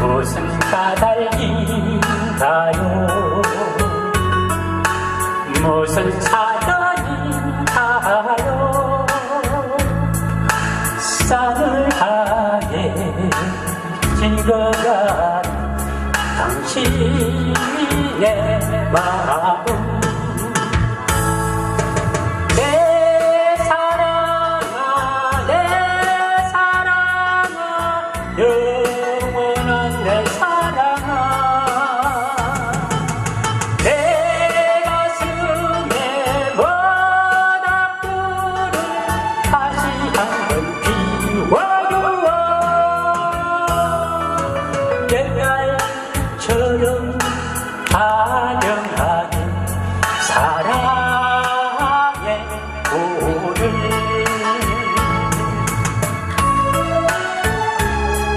무슨 까닭인가요? 무슨 사연인가요? 싸늘하게 식어간 당신의 마음, 내 사랑아, 내 사랑아, 영원한 내 사랑아, 내 가슴에 모닥불을 다시 한번 피워주어. 옛날처럼 다정하게 사랑의 오늘.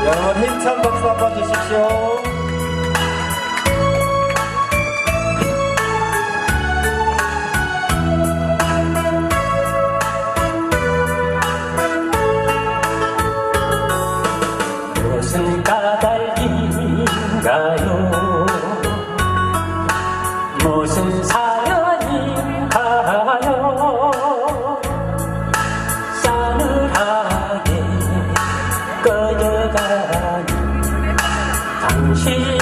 여러분 힘찬 박수 한번 주십시오. 무슨 까닭인가요? 무슨 사연인가요? 싸늘하게 꺼져가는 당신